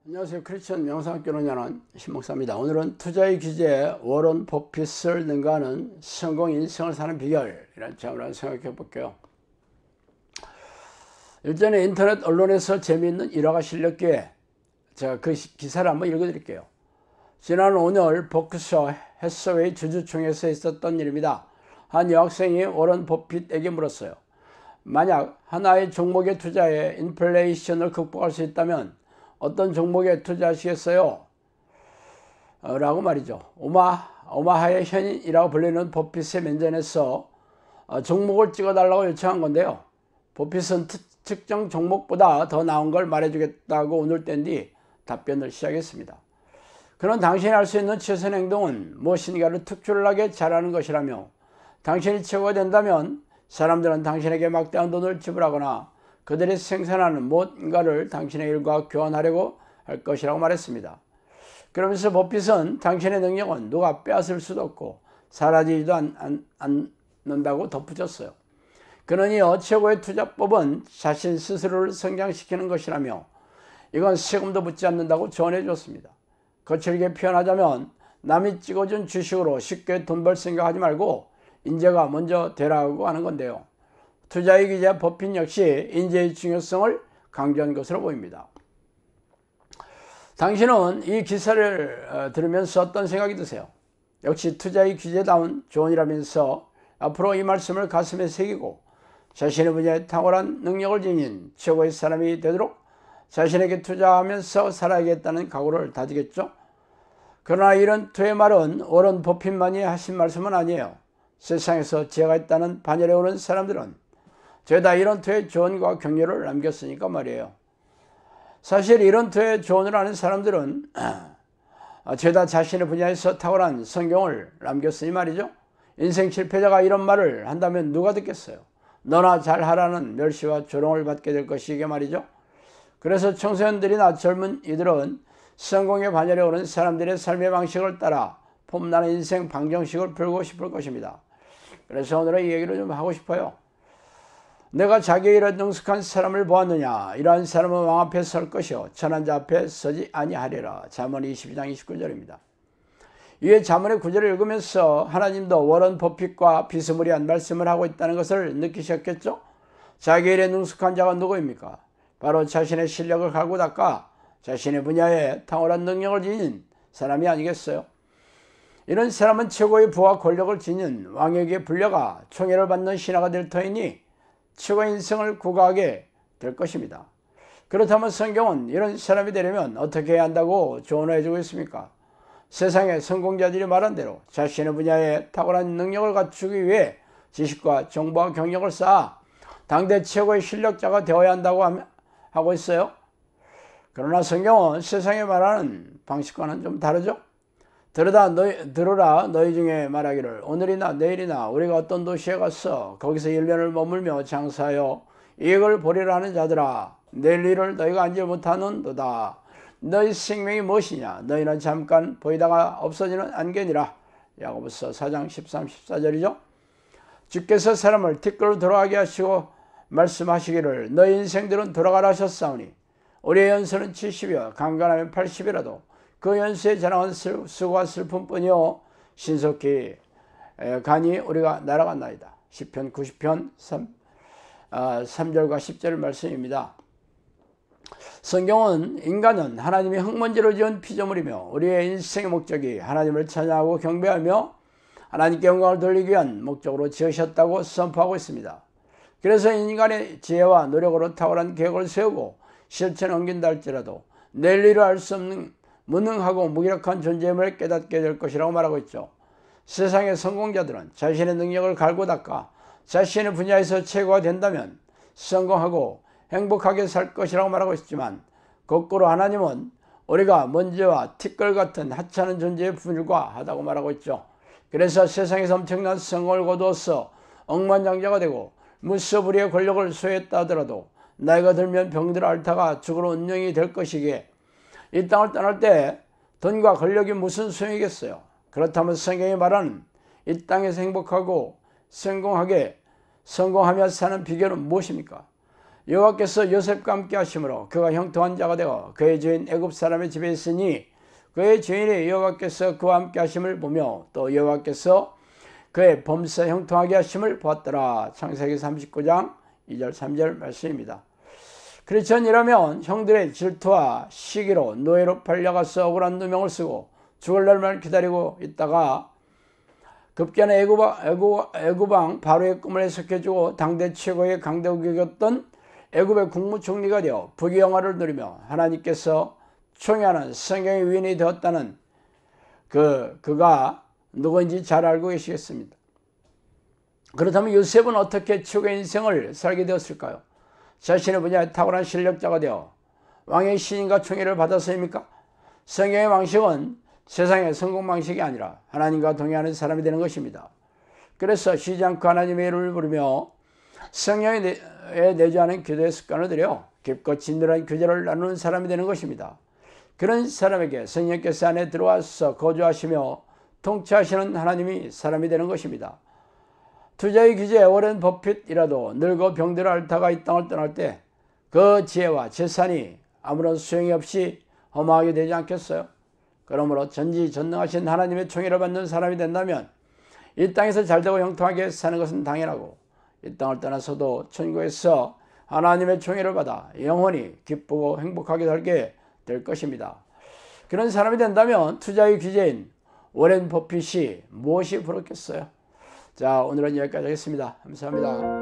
안녕하세요. 크리스천 명상학교를 운영하는 신목사입니다. 오늘은 투자의 귀재 워런 버핏을 능가하는 성공 인생을 사는 비결이라는 점을 생각해 볼게요. 일전에 인터넷 언론에서 재미있는 일화가 실렸기에 제가 그 기사를 한번 읽어드릴게요. 지난 5월 버크셔 해서웨이 주주총회에서 있었던 일입니다. 한 여학생이 워런 버핏에게 물었어요. 만약 하나의 종목에 투자해 인플레이션을 극복할 수 있다면 어떤 종목에 투자하시겠어요? 라고 말이죠. 오마하의 현인이라고 불리는 버핏의 면전에서 종목을 찍어달라고 요청한 건데요. 버핏은 특정 종목보다 더 나은 걸 말해주겠다고 오늘 뗀 뒤 답변을 시작했습니다. 그는 당신이 할 수 있는 최선 행동은 무엇인가를 특출나게 잘하는 것이라며 당신이 최고가 된다면 사람들은 당신에게 막대한 돈을 지불하거나 그들이 생산하는 무언가를 당신의 일과 교환하려고 할 것이라고 말했습니다. 그러면서 버핏은 당신의 능력은 누가 빼앗을 수도 없고 사라지지도 않는다고 덧붙였어요. 그는 이어 최고의 투자법은 자신 스스로를 성장시키는 것이라며 이건 세금도 묻지 않는다고 조언해 줬습니다. 거칠게 표현하자면 남이 찍어준 주식으로 쉽게 돈 벌 생각하지 말고 인재가 먼저 되라고 하는 건데요. 투자의 기자 버핏 역시 인재의 중요성을 강조한 것으로 보입니다. 당신은 이 기사를 들으면서 어떤 생각이 드세요? 역시 투자의 기재다운 조언이라면서 앞으로 이 말씀을 가슴에 새기고 자신의 분야에 탁월한 능력을 지닌 최고의 사람이 되도록 자신에게 투자하면서 살아야겠다는 각오를 다지겠죠? 그러나 이런 투의 말은 워런 버핏만이 하신 말씀은 아니에요. 세상에서 지혜가 있다는 반열에 오는 사람들은 죄다 이런 투의 조언과 격려를 남겼으니까 말이에요. 사실 이런 투의 조언을 하는 사람들은 죄다 자신의 분야에서 탁월한 성경을 남겼으니 말이죠. 인생 실패자가 이런 말을 한다면 누가 듣겠어요? 너나 잘하라는 멸시와 조롱을 받게 될 것이게 말이죠. 그래서 청소년들이나 젊은 이들은 성공의 반열에 오른 사람들의 삶의 방식을 따라 폼나는 인생 방정식을 풀고 싶을 것입니다. 그래서 오늘은 이 얘기를 좀 하고 싶어요. 내가 자기 일에 능숙한 사람을 보았느냐? 이러한 사람은 왕 앞에 설 것이요 천한 자 앞에 서지 아니하리라. 잠언 22장 29절입니다. 이에 잠언의 구절을 읽으면서 하나님도 워런 버핏과 비스무리한 말씀을 하고 있다는 것을 느끼셨겠죠? 자기 일에 능숙한 자가 누구입니까? 바로 자신의 실력을 갈고 닦아 자신의 분야에 탁월한 능력을 지닌 사람이 아니겠어요? 이런 사람은 최고의 부와 권력을 지닌 왕에게 불려가 총애를 받는 신하가 될 터이니 최고의 인생을 구가하게 될 것입니다. 그렇다면 성경은 이런 사람이 되려면 어떻게 해야 한다고 조언해 주고 있습니까? 세상의 성공자들이 말한 대로 자신의 분야에 탁월한 능력을 갖추기 위해 지식과 정보와 경력을 쌓아 당대 최고의 실력자가 되어야 한다고 하고 있어요. 그러나 성경은 세상에 말하는 방식과는 좀 다르죠. 들으라 너희 중에 말하기를 오늘이나 내일이나 우리가 어떤 도시에 가서 거기서 1년을 머물며 장사하여 이익을 보리라 하는 자들아, 내일 일을 너희가 알지 못하는도다. 너희 생명이 무엇이냐? 너희는 잠깐 보이다가 없어지는 안개니라. 야고보서 4장 13, 14절이죠. 주께서 사람을 티끌로 돌아가게 하시고 말씀하시기를 너희 인생들은 돌아가라 하셨사오니 우리의 연수는 70이요 강건하면 80이라도 그 연수의 자랑은 수고와 슬픔뿐이요 신속히 가니 우리가 날아갔나이다. 시편 90편 3절과 10절 말씀입니다. 성경은 인간은 하나님이 흙먼지로 지은 피조물이며 우리의 인생의 목적이 하나님을 찬양하고 경배하며 하나님께 영광을 돌리기 위한 목적으로 지으셨다고 선포하고 있습니다. 그래서 인간의 지혜와 노력으로 탁월한 계획을 세우고 실천에 옮긴다 할지라도 내일 일을 알 수 없는 무능하고 무기력한 존재임을 깨닫게 될 것이라고 말하고 있죠. 세상의 성공자들은 자신의 능력을 갈고 닦아 자신의 분야에서 최고가 된다면 성공하고 행복하게 살 것이라고 말하고 있지만 거꾸로 하나님은 우리가 먼지와 티끌 같은 하찮은 존재에 불과하다고 말하고 있죠. 그래서 세상에서 엄청난 성공을 거두어서 억만장자가 되고 무소불위의 권력을 소유했다 하더라도 나이가 들면 병들어 앓다가 죽으러 운명이 될 것이기에 이 땅을 떠날 때 돈과 권력이 무슨 소용이겠어요? 그렇다면 성경이 말하는 이 땅에서 행복하고 성공하며 사는 비결은 무엇입니까? 여호와께서 요셉과 함께 하심으로 그가 형통한 자가 되어 그의 주인 애굽 사람의 집에 있으니 그의 주인이 여호와께서 그와 함께 하심을 보며 또 여호와께서 그의 범사 형통하게 하심을 보았더라. 창세기 39장 2절 3절 말씀입니다. 크리스천이라면 형들의 질투와 시기로 노예로 팔려가서 억울한 누명을 쓰고 죽을 날만 기다리고 있다가 급기야는 애굽왕 바로의 꿈을 해석해주고 당대 최고의 강대국이었던 애굽의 국무총리가 되어 부귀영화를 누리며 하나님께서 총애하는 성경의 위인이 되었다는 그가 누구인지 잘 알고 계시겠습니다. 그렇다면 요셉은 어떻게 최고의 인생을 살게 되었을까요? 자신의 분야에 탁월한 실력자가 되어 왕의 신임과 총애를 받아서입니까? 성경의 방식은 세상의 성공 방식이 아니라 하나님과 동행하는 사람이 되는 것입니다. 그래서 쉬지 않고 하나님의 이름을 부르며 성령에 내주하는 기도의 습관을 들여 깊고 진솔한 교제를 나누는 사람이 되는 것입니다. 그런 사람에게 성령께서 안에 들어와서 거주하시며 통치하시는 하나님이 사람이 되는 것입니다. 투자의 규제 오랜 버핏이라도 늙어 병들어 앓다가 이 땅을 떠날 때 그 지혜와 재산이 아무런 소용이 없이 허무하게 되지 않겠어요? 그러므로 전지전능하신 하나님의 총애를 받는 사람이 된다면 이 땅에서 잘되고 형통하게 사는 것은 당연하고 이 땅을 떠나서도 천국에서 하나님의 총애를 받아 영원히 기쁘고 행복하게 살게 될 것입니다. 그런 사람이 된다면 투자의 귀재인 워렌 버핏이 무엇이 부럽겠어요? 자, 오늘은 여기까지 하겠습니다. 감사합니다.